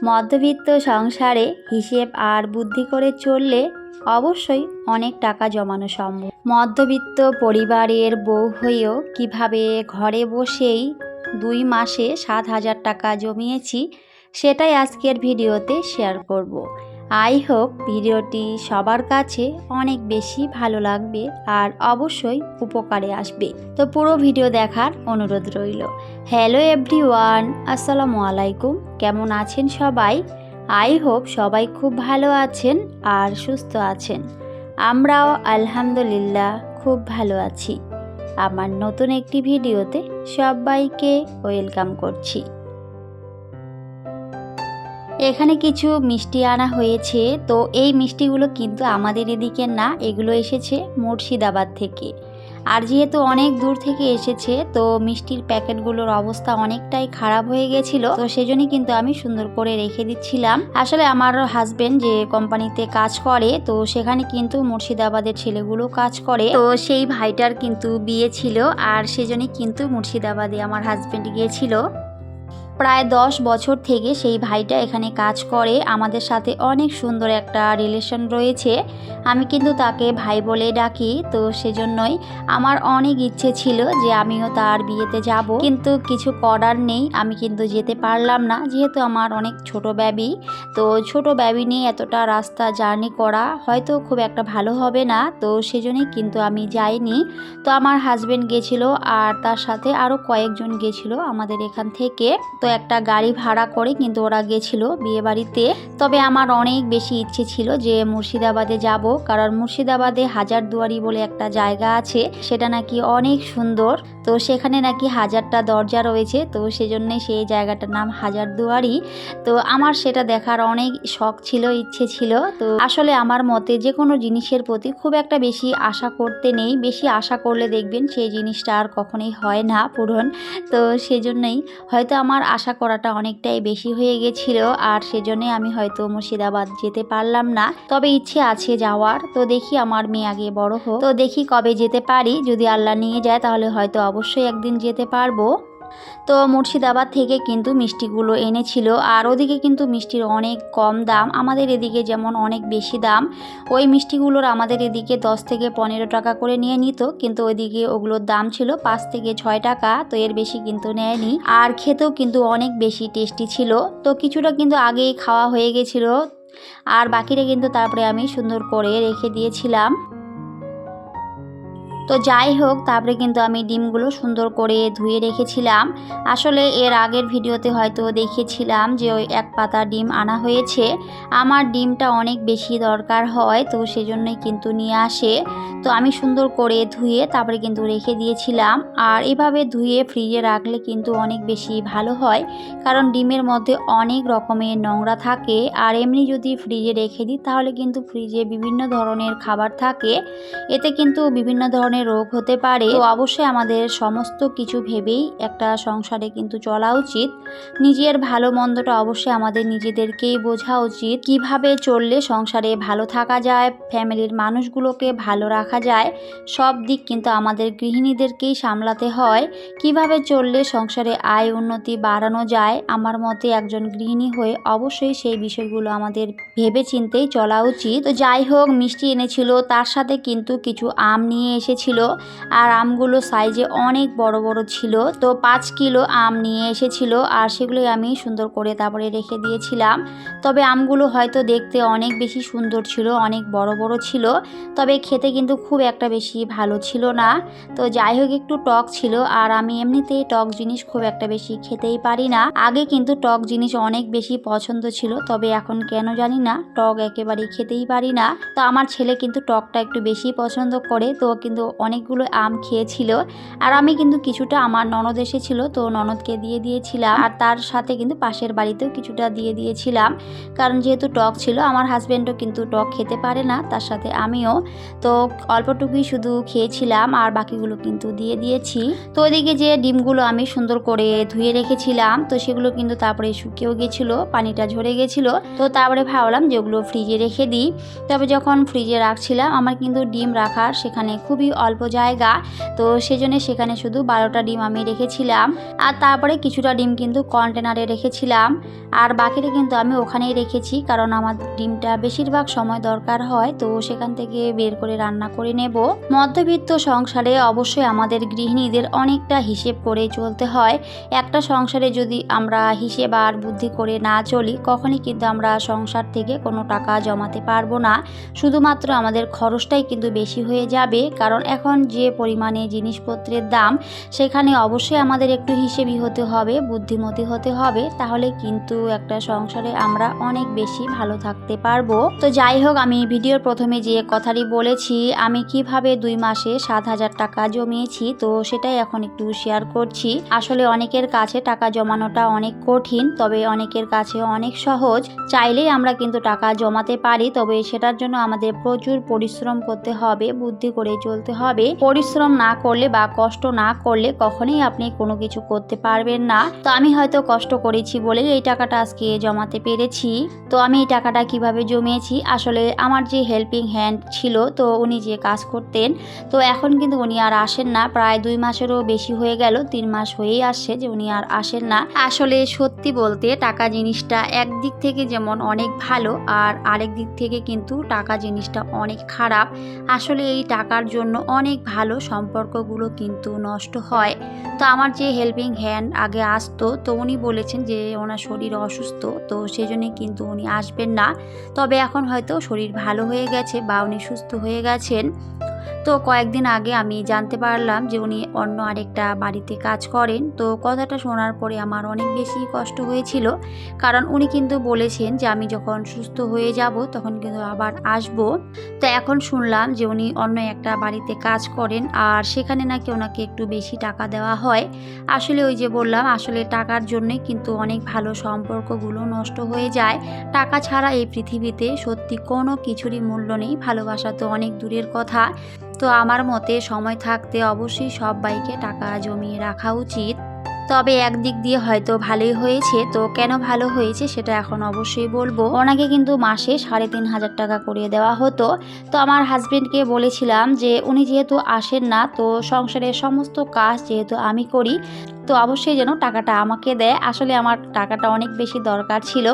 মধ্যবিত্ত সংসারে হিসেব আর বুদ্ধি করে চললে অবশ্যই অনেক টাকা জমানো সম্ভব। মধ্যবিত্ত পরিবারের বউ হয়েও কিভাবে ঘরে বসেই 2 মাসে 7,000 টাকা জমিয়েছি সেটাই আজকের ভিডিওতে শেয়ার করব। আই হোপ ভিডিওটি সবার কাছে অনেক বেশি ভালো লাগবে আর অবশ্যই উপকারে আসবে। তো পুরো ভিডিও দেখার অনুরোধ রইল। হ্যালো এভরিওয়ান, আসসালামু আলাইকুম। কেমন আছেন সবাই? আই হোপ সবাই খুব ভালো আছেন আর সুস্থ আছেন। আমরাও আলহামদুলিল্লাহ খুব ভালো আছি। আমার নতুন একটি ভিডিওতে সবাইকে ওয়েলকাম করছি। এখানে কিছু মিষ্টি আনা হয়েছে। তো এই মিষ্টিগুলো কিন্তু আমাদের এদিকে না, এগুলো এসেছে মুর্শিদাবাদ থেকে। আর যেহেতু অনেক দূর থেকে এসেছে তো মিষ্টির প্যাকেটগুলোর অবস্থা অনেকটাই খারাপ হয়ে গেছিল, তো সেজন্যই কিন্তু আমি সুন্দর করে রেখে দিচ্ছিলাম। আসলে আমার হাজবেন্ড যে কোম্পানিতে কাজ করে তো সেখানে কিন্তু মুর্শিদাবাদের ছেলেগুলো কাজ করে, তো সেই ভাইটার কিন্তু বিয়ে ছিল আর সেজন্যই কিন্তু মুর্শিদাবাদে আমার হাজবেন্ড গিয়েছিল। প্রায় 10 বছর থেকে সেই ভাইটা এখানে কাজ করে। আমাদের সাথে অনেক সুন্দর একটা রিলেশন রয়েছে। আমি কিন্তু তাকে ভাই বলে ডাকি। তো সেজন্যই আমার অনেক ইচ্ছে ছিল যে আমিও তার বিয়েতে যাব, কিন্তু কিছু করার নেই, আমি কিন্তু যেতে পারলাম না যেহেতু আমার অনেক ছোট বেবি। তো ছোট বেবি নিয়ে এতটা রাস্তা জার্নি করা হয়তো খুব একটা ভালো হবে না, তো সেজন্যই কিন্তু আমি যাইনি। তো আমার হাজবেন্ড গেছিল আর তার সাথে আরও কয়েকজন গেছিল আমাদের এখান থেকে। তো একটা গাড়ি ভাড়া করে কিন্তু ওরা গেছিল বিয়ে বাড়িতে। তবে আমার অনেক বেশি ইচ্ছে ছিল যে মুর্শিদাবাদে যাব, কারণ মুর্শিদাবাদে হাজারদুয়ারি বলে একটা জায়গা আছে, সেটা নাকি অনেক সুন্দর। তো সেখানে নাকি 1000টা দরজা রয়েছে, তো সেজন্যই সেই জায়গাটার নাম হাজারদুয়ারি। তো আমার সেটা দেখার অনেক শখ ছিল, ইচ্ছে ছিল। তো আসলে আমার মতে যে কোনো জিনিসের প্রতি খুব একটা বেশি আশা করতে নেই। বেশি আশা করলে দেখবেন সেই জিনিসটা আর কখনোই হয় না পূরণ। তো সেজন্যই হয়তো আমার আশা করাটা অনেকটাই বেশি হয়ে গেছিল আর সেজন্যই আমি হয়তো মুর্শিদাবাদ যেতে পারলাম না। তবে ইচ্ছে আছে যাওয়ার। তো দেখি আমার মেয়ে আগে বড় হোক, তো দেখি কবে যেতে পারি। যদি আল্লাহ নিয়ে যায় তাহলে হয়তো অবশ্যই একদিন যেতে পারবো। তো মুর্শিদাবাদ থেকে কিন্তু মিষ্টিগুলো এনেছিল আর ওদিকে কিন্তু মিষ্টির অনেক কম দাম, আমাদের এদিকে যেমন অনেক বেশি দাম। ওই মিষ্টিগুলোর আমাদের এদিকে 10 থেকে 15 টাকা করে নিয়ে নিত, কিন্তু ওইদিকে ওগুলোর দাম ছিল 5 থেকে 6 টাকা, তো এর বেশি কিন্তু নেয়নি। আর খেতেও কিন্তু অনেক বেশি টেস্টি ছিল। তো কিছুটা কিন্তু আগেই খাওয়া হয়ে গেছিল আর বাকিটা কিন্তু তারপরে আমি সুন্দর করে রেখে দিয়েছিলাম। তো যাই হোক, তারপরে কিন্তু আমি ডিমগুলো সুন্দর করে ধুয়ে রেখেছিলাম। আসলে এর আগের ভিডিওতে হয়তো দেখিয়েছিলাম যে ওই 1 পাতা ডিম আনা হয়েছে। আমার ডিমটা অনেক বেশি দরকার হয়, তো সেজন্যই কিন্তু নিয়ে আসে। তো আমি সুন্দর করে ধুয়ে তারপরে কিন্তু রেখে দিয়েছিলাম। আর এভাবে ধুয়ে ফ্রিজে রাখলে কিন্তু অনেক বেশি ভালো হয়, কারণ ডিমের মধ্যে অনেক রকমের নোংরা থাকে। আর এমনি যদি ফ্রিজে রেখে দিই তাহলে কিন্তু ফ্রিজে বিভিন্ন ধরনের খাবার থাকে, এতে কিন্তু বিভিন্ন ধরনের রোগ হতে পারে। তো অবশ্যই আমাদের সমস্ত কিছু ভেবেই একটা সংসারে কিন্তু চলা উচিত। নিজের ভালো মন্দটা অবশ্যই আমাদের নিজেদেরকেই বোঝা উচিত। কিভাবে চললে সংসারে ভালো থাকা যায়, ফ্যামিলির মানুষগুলোকে ভালো রাখা যায়, সব দিক কিন্তু আমাদের গৃহিণীদেরকেই সামলাতে হয়। কিভাবে চললে সংসারে আয় উন্নতি বাড়ানো যায়, আমার মতে একজন গৃহিণী হয়ে অবশ্যই সেই বিষয়গুলো আমাদের ভেবে চিন্তেই চলা উচিত। তো যাই হোক, মিষ্টি এনেছিল, তার সাথে কিন্তু কিছু আম নিয়ে এসেছিল। আর আমগুলো সাইজে অনেক বড় বড় ছিল। তো 5 কিলো আম নিয়ে এসেছিল আর সেগুলোই আমি সুন্দর করে তারপরে রেখে দিয়েছিলাম। তবে আমগুলো হয়তো দেখতে অনেক বেশি সুন্দর ছিল, অনেক বড় বড় ছিল, তবে খেতে কিন্তু খুব একটা বেশি ভালো ছিল না। তো যাই হোক, একটু টক ছিল আর আমি এমনিতেই টক জিনিস খুব একটা বেশি খেতেই পারি না। আগে কিন্তু টক জিনিস অনেক বেশি পছন্দ ছিল, তবে এখন কেন জানি না টক একেবারেই খেতেই পারি না। তো আমার ছেলে কিন্তু টকটা একটু বেশি পছন্দ করে, তো কিন্তু অনেকগুলো আম খেয়েছিল। আর আমি কিন্তু কিছুটা আমার ননদ এসেছিল, তো ননদকে দিয়ে দিয়েছিলাম আর তার সাথে কিন্তু পাশের বাড়িতেও কিছুটা দিয়ে দিয়েছিলাম, কারণ যেহেতু টক ছিল। আমার হাজব্যান্ডও কিন্তু টক খেতে পারে না, তার সাথে আমিও। তো অল্পটুকুই শুধু খেয়েছিলাম আর বাকিগুলো কিন্তু দিয়ে দিয়েছি। তো ওইদিকে যে ডিমগুলো আমি সুন্দর করে ধুয়ে রেখেছিলাম, তো সেগুলো কিন্তু তারপরে শুকিয়েও গেছিলো, পানিটা ঝরে গেছিলো। তো তারপরে ভাবলাম যে ওগুলো ফ্রিজে রেখে দিই। তবে যখন ফ্রিজে রাখছিলাম আমার কিন্তু ডিম রাখার সেখানে খুবই অল্প জায়গা, তো সেজন্য সেখানে শুধু 12টা ডিম আমি রেখেছিলাম। আর তারপরে কিছুটা ডিম কিন্তু কন্টেনারে রেখেছিলাম, আর বাকিটা কিন্তু আমি ওখানেই রেখেছি, কারণ আমার ডিমটা বেশিরভাগ সময় দরকার হয়, তো সেখান থেকে বের করে রান্না করে নেব। মধ্যবিত্ত সংসারে অবশ্যই আমাদের গৃহিণীদের অনেকটা হিসেব করে চলতে হয়। একটা সংসারে যদি আমরা হিসেব আর বুদ্ধি করে না চলি, কখনই কিন্তু আমরা সংসার থেকে কোনো টাকা জমাতে পারবো না। শুধুমাত্র আমাদের খরচটাই কিন্তু বেশি হয়ে যাবে, কারণ এখন যে পরিমাণে জিনিসপত্রের দাম, সেখানে অবশ্যই আমাদের একটু হিসেবি হতে হবে, বুদ্ধিমতী হতে হবে, তাহলে কিন্তু একটা সংসারে আমরা অনেক বেশি ভালো থাকতে পারবো। তো যাই হোক, আমি ভিডিওর প্রথমে যে কথাটি বলেছি আমি কিভাবে 2 মাসে 7,000 টাকা জমিয়েছি, তো সেটাই এখন একটু শেয়ার করছি। আসলে অনেকের কাছে টাকা জমানোটা অনেক কঠিন, তবে অনেকের কাছে অনেক সহজ। চাইলেই আমরা কিন্তু টাকা জমাতে পারি, তবে সেটার জন্য আমাদের প্রচুর পরিশ্রম করতে হবে, বুদ্ধি করে চলতে হবে। পরিশ্রম না করলে বা কষ্ট না করলে কখনোই আপনি কোনো কিছু করতে পারবেন না। তো আমি হয়তো কষ্ট করেছি বলেই এই টাকাটা আজকে জমাতে পেরেছি। তো আমি এই টাকাটা কিভাবে জমিয়েছি, আসলে আমার যে হেল্পিং হ্যান্ড ছিল, তো উনি যে কাজ করতেন, তো এখন কিন্তু উনি আর আসেন না, প্রায় 2 মাসেরও বেশি হয়ে গেল, 3 মাস হয়েই আসছে যে উনি আর আসেন না। আসলে সত্যি বলতে টাকা জিনিসটা একদিক থেকে যেমন অনেক ভালো, আর আরেক দিক থেকে কিন্তু টাকা জিনিসটা অনেক খারাপ। আসলে এই টাকার জন্য অনেক ভালো সম্পর্কগুলো কিন্তু নষ্ট হয়। তো আমার যে হেল্পিং হ্যান্ড আগে আসতো, তো উনি বলেছেন যে ওনার শরীর অসুস্থ, তো সেজন্য কিন্তু উনি আসবেন না। তবে এখন হয়তো শরীর ভালো হয়ে গেছে বা উনি সুস্থ হয়ে গেছেন। তো কয়েকদিন আগে আমি জানতে পারলাম যে উনি অন্য আরেকটা বাড়িতে কাজ করেন। তো কথাটা শোনার পরে আমার অনেক বেশি কষ্ট হয়েছিল, কারণ উনি কিন্তু বলেছেন যে আমি যখন সুস্থ হয়ে যাব তখন কিন্তু আবার আসব। তো এখন শুনলাম যে উনি অন্য একটা বাড়িতে কাজ করেন, আর সেখানে নাকি ওনাকে একটু বেশি টাকা দেওয়া হয়। আসলে ওই যে বললাম, আসলে টাকার জন্যই কিন্তু অনেক ভালো সম্পর্কগুলো নষ্ট হয়ে যায়। টাকা ছাড়া এই পৃথিবীতে সত্যি কোনো কিছুরই মূল্য নেই, ভালোবাসা তো অনেক দূরের কথা। তো আমার মতে সময় থাকতে অবশ্যই সবাইকে টাকা জমিয়ে রাখা উচিত। তবে একদিক দিয়ে হয়তো ভালোই হয়েছে, তো কেন ভালো হয়েছে সেটা এখন অবশ্যই বলবো। ওনাকে কিন্তু মাসে 3,500 টাকা করে দেওয়া হতো। তো আমার হাজবেন্ডকে বলেছিলাম যে উনি যেহেতু আসেন না, তো সংসারের সমস্ত কাজ যেহেতু আমি করি, তো অবশ্যই যেন টাকাটা আমাকে দেয়। আসলে আমার টাকাটা অনেক বেশি দরকার ছিল,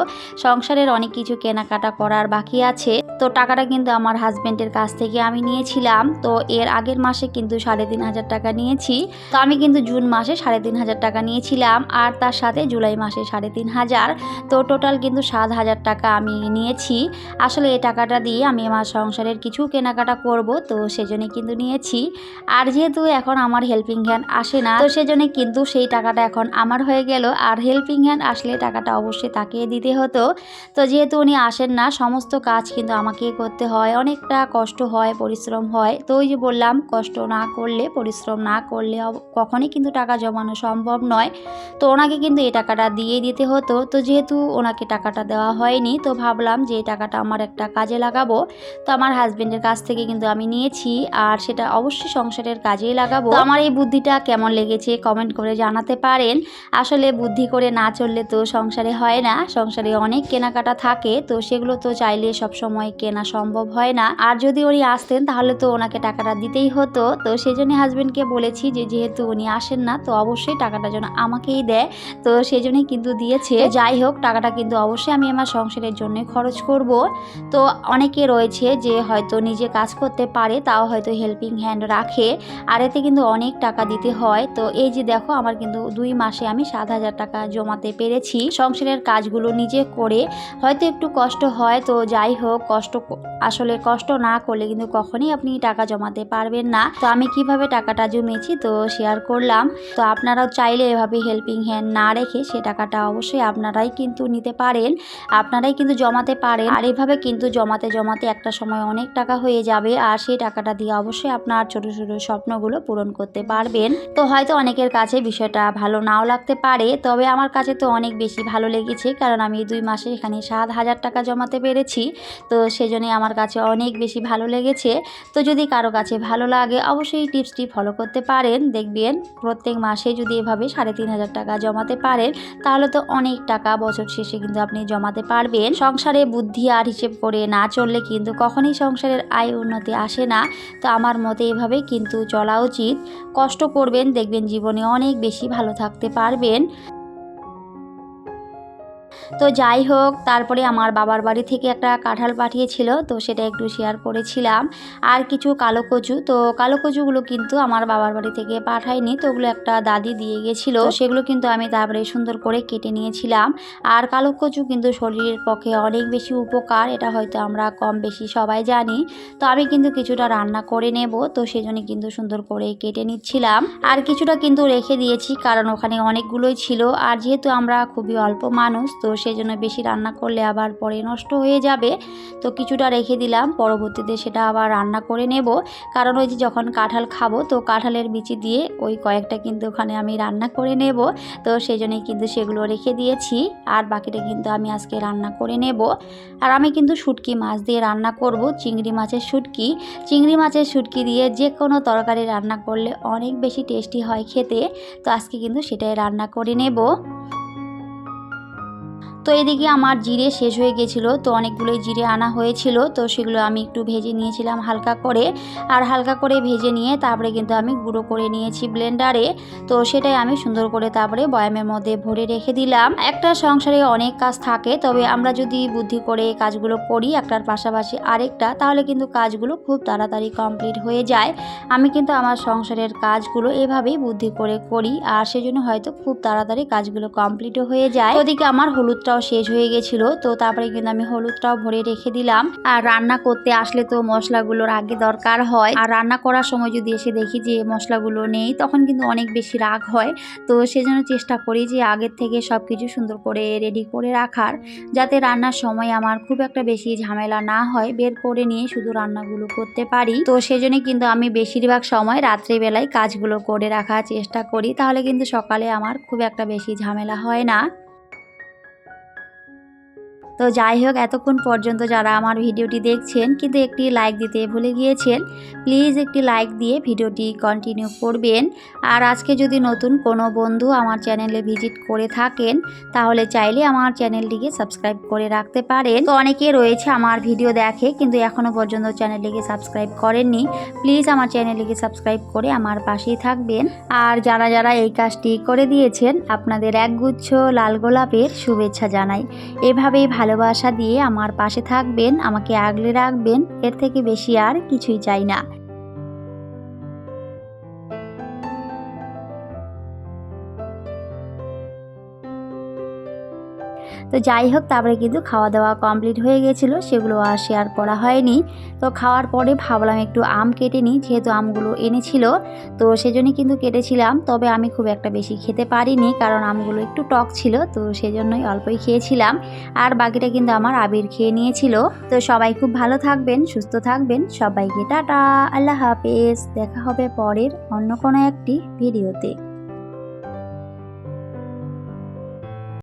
সংসারের অনেক কিছু কেনাকাটা করার বাকি আছে। তো টাকাটা কিন্তু আমার হাজবেন্ডের কাছ থেকে আমি নিয়েছিলাম। তো এর আগের মাসে কিন্তু 3,500 টাকা নিয়েছি। তো আমি কিন্তু জুন মাসে 3,500 টাকা নিয়েছিলাম, আর তার সাথে জুলাই মাসে 3,500, তো টোটাল কিন্তু 7,000 টাকা আমি নিয়েছি। আসলে এই টাকাটা দিয়ে আমি আমার সংসারের কিছু কেনাকাটা করব, তো সেজন্য কিন্তু নিয়েছি। আর যেহেতু এখন আমার হেল্পিং হ্যান্ড আসে না, তো সেজন্য কিন্তু সেই টাকাটা এখন আমার হয়ে গেল। আর হেল্পিং হ্যান্ড আসলে টাকাটা অবশ্যই তাকে দিতে হতো। তো যেহেতু উনি আসেন না, সমস্ত কাজ কিন্তু আমাকেই করতে হয়, অনেকটা কষ্ট হয়, পরিশ্রম হয়। তো ওই যে বললাম, কষ্ট না করলে, পরিশ্রম না করলে কখনই কিন্তু টাকা জমানো সম্ভব নয়। তো ওনাকে কিন্তু এই টাকাটা দিয়ে দিতে হতো। তো যেহেতু ওনাকে টাকাটা দেওয়া হয়নি, তো ভাবলাম যে এই টাকাটা আমার একটা কাজে লাগাবো। তো আমার হাজবেন্ডের কাছ থেকে কিন্তু আমি নিয়েছি, আর সেটা অবশ্যই সংসারের কাজেই লাগাবো। তো আমার এই বুদ্ধিটা কেমন লেগেছে কমেন্ট করে জানাতে পারেন। আসলে বুদ্ধি করে না চললে তো সংসারে হয় না, সংসারে অনেক কেনাকাটা থাকে, তো সেগুলো তো চাইলে সব সময় কেনা সম্ভব হয় না। আর যদি উনি আসতেন তাহলে তো ওনাকে টাকাটা দিতেই হতো। তো সেই জন্য হাজবেন্ডকে বলেছি যে যেহেতু উনি আসেন না, তো অবশ্যই টাকাটা যেন আমাকেই দেয়। তো সেই জন্যই কিন্তু দিয়েছে। যাই হোক, টাকাটা কিন্তু অবশ্যই আমি আমার সংসারের জন্য খরচ করব। তো অনেকে রয়েছে যে হয়তো নিজে কাজ করতে পারে, তাও হয়তো হেল্পিং হ্যান্ড রাখে, আর এতে কিন্তু অনেক টাকা দিতে হয়। তো এই যে দেখো, আমার কিন্তু 2 মাসে আমি 7,000 টাকা জমাতে পেরেছি সংসারের কাজগুলো নিজে করে। হয়তো একটু কষ্ট হয়, তো যাই হোক, আসলে কষ্ট না করলে কিন্তু কখনোই আপনি টাকা জমাতে পারবেন না। তো আমি কিভাবে টাকাটা জমিয়েছি তো শেয়ার করলাম। তো আপনারাও চাইলে এভাবে হেল্পিং হ্যান্ড না রেখে সে টাকাটা অবশ্যই আপনারাই কিন্তু নিতে পারেন, আপনারাই কিন্তু জমাতে পারেন। আর এভাবে কিন্তু জমাতে জমাতে একটা সময় অনেক টাকা হয়ে যাবে, আর সেই টাকাটা দিয়ে অবশ্যই আপনার ছোট ছোট স্বপ্নগুলো পূরণ করতে পারবেন। তো হয়তো অনেকের কাছে বিষয় বিষয়টা ভালো নাও লাগতে পারে, তবে আমার কাছে তো অনেক বেশি ভালো লেগেছে, কারণ আমি 2 মাসে এখানে 7,000 টাকা জমাতে পেরেছি। তো সেজন্যই আমার কাছে অনেক বেশি ভালো লেগেছে। তো যদি কারো কাছে ভালো লাগে অবশ্যই টিপসটি ফলো করতে পারেন। দেখবেন প্রত্যেক মাসে যদি এভাবে 3,500 টাকা জমাতে পারেন তাহলে তো অনেক টাকা বছর শেষে কিন্তু আপনি জমাতে পারবেন। সংসারে বুদ্ধি আর হিসেব করে না চললে কিন্তু কখনোই সংসারের আয় উন্নতি আসে না। তো আমার মতে এভাবেই কিন্তু চলা উচিত। কষ্ট করবেন, দেখবেন জীবনে অনেক বেশি ভালো থাকতে পারবেন। তো যাই হোক, তারপরে আমার বাবার বাড়ি থেকে একটা কাঁঠাল পাঠিয়েছিল, তো সেটা একটু শেয়ার করেছিলাম। আর কিছু কালো কচু, তো কালো কচুগুলো কিন্তু আমার বাবার বাড়ি থেকে পাঠায়নি, তো ওগুলো একটা দাদি দিয়ে গেছিলো, সেগুলো কিন্তু আমি তারপরে সুন্দর করে কেটে নিয়েছিলাম। আর কালো কচু কিন্তু শরীরের পক্ষে অনেক বেশি উপকার, এটা হয়তো আমরা কম বেশি সবাই জানি। তো আমি কিন্তু কিছুটা রান্না করে নেব, তো সেজন্য কিন্তু সুন্দর করে কেটে নিচ্ছিলাম। আর কিছুটা কিন্তু রেখে দিয়েছি, কারণ ওখানে অনেকগুলোই ছিল। আর যেহেতু আমরা খুবই অল্প মানুষ, তো সেই জন্য বেশি রান্না করলে আবার পরে নষ্ট হয়ে যাবে। তো কিছুটা রেখে দিলাম, পরবর্তীতে সেটা আবার রান্না করে নেব। কারণ ওই যে যখন কাঁঠাল খাবো, তো কাঁঠালের বিচি দিয়ে ওই কয়েকটা কিন্তু ওখানে আমি রান্না করে নেব। তো সেই জন্যই কিন্তু সেগুলো রেখে দিয়েছি, আর বাকিটা কিন্তু আমি আজকে রান্না করে নেব। আর আমি কিন্তু শুটকি মাছ দিয়ে রান্না করব, চিংড়ি মাছের শুটকি। চিংড়ি মাছের শুটকি দিয়ে যে কোনো তরকারি রান্না করলে অনেক বেশি টেস্টি হয় খেতে। তো আজকে কিন্তু সেটাই রান্না করে নেব। তো এদিকে আমার জিরে শেষ হয়ে গেছিলো, তো অনেকগুলোই জিরে আনা হয়েছিল, তো সেগুলো আমি একটু ভেজে নিয়েছিলাম হালকা করে। আর হালকা করে ভেজে নিয়ে তারপরে কিন্তু আমি গুঁড়ো করে নিয়েছি ব্লেন্ডারে। তো সেটাই আমি সুন্দর করে তারপরে বয়ামের মধ্যে ভরে রেখে দিলাম। একটা সংসারে অনেক কাজ থাকে, তবে আমরা যদি বুদ্ধি করে কাজগুলো করি একটার পাশাপাশি আরেকটা, তাহলে কিন্তু কাজগুলো খুব তাড়াতাড়ি কমপ্লিট হয়ে যায়। আমি কিন্তু আমার সংসারের কাজগুলো এভাবেই বুদ্ধি করে করি, আর সেজন্য হয়তো খুব তাড়াতাড়ি কাজগুলো কমপ্লিটও হয়ে যায়। ওদিকে আমার হলুদটাও শেষ হয়ে গেছিলো, তো তারপরে কিন্তু আমি হলুদটাও ভরে রেখে দিলাম। আর রান্না করতে আসলে তো মশলাগুলোর আগে দরকার হয়, আর রান্না করার সময় যদি এসে দেখি যে মশলাগুলো নেই, তখন কিন্তু অনেক বেশি রাগ হয়। তো সেজন্য চেষ্টা করি যে আগের থেকে সব কিছু সুন্দর করে রেডি করে রাখার, যাতে রান্নার সময় আমার খুব একটা বেশি ঝামেলা না হয়, বের করে নিয়ে শুধু রান্নাগুলো করতে পারি। তো সেজন্য কিন্তু আমি বেশিরভাগ সময় রাত্রিবেলায় কাজগুলো করে রাখার চেষ্টা করি, তাহলে কিন্তু সকালে আমার খুব একটা বেশি ঝামেলা হয় না। তো যাই হোক, এতক্ষণ পর্যন্ত যারা আমার ভিডিওটি দেখছেন কিন্তু একটি লাইক দিতে ভুলে গিয়েছেন, প্লিজ একটি লাইক দিয়ে ভিডিওটি কন্টিনিউ করবেন। আর আজকে যদি নতুন কোনো বন্ধু আমার চ্যানেলে ভিজিট করে থাকেন, তাহলে চাইলে আমার চ্যানেলটিকে সাবস্ক্রাইব করে রাখতে পারেন। তো অনেকে রয়েছে আমার ভিডিও দেখে কিন্তু এখনও পর্যন্ত চ্যানেলটিকে সাবস্ক্রাইব করেননি, প্লিজ আমার চ্যানেলটিকে সাবস্ক্রাইব করে আমার পাশেই থাকবেন। আর যারা যারা এই কাজটি করে দিয়েছেন, আপনাদের একগুচ্ছ লাল গোলাপের শুভেচ্ছা জানাই। এভাবেই ভালোবাসা দিয়ে আমার পাশে থাকবেন, আমাকে আগলে রাখবেন, এর থেকে বেশি আর কিছুই চাই না। তো যাই হোক, তারপরে কিন্তু খাওয়া দাওয়া কমপ্লিট হয়ে গেছিলো, সেগুলো আর শেয়ার করা হয়নি। তো খাওয়ার পরে ভাবলাম একটু আম কেটে নিই, যেহেতু আমগুলো এনেছিল, তো সেজন্যই কিন্তু কেটেছিলাম। তবে আমি খুব একটা বেশি খেতে পারিনি, কারণ আমগুলো একটু টক ছিল, তো সেজন্যই অল্পই খেয়েছিলাম। আর বাকিটা কিন্তু আমার আবির খেয়ে নিয়েছিল। তো সবাই খুব ভালো থাকবেন, সুস্থ থাকবেন, সবাইকে টাটা, আল্লাহ হাফেজ। দেখা হবে পরের অন্য কোনো একটি ভিডিওতে।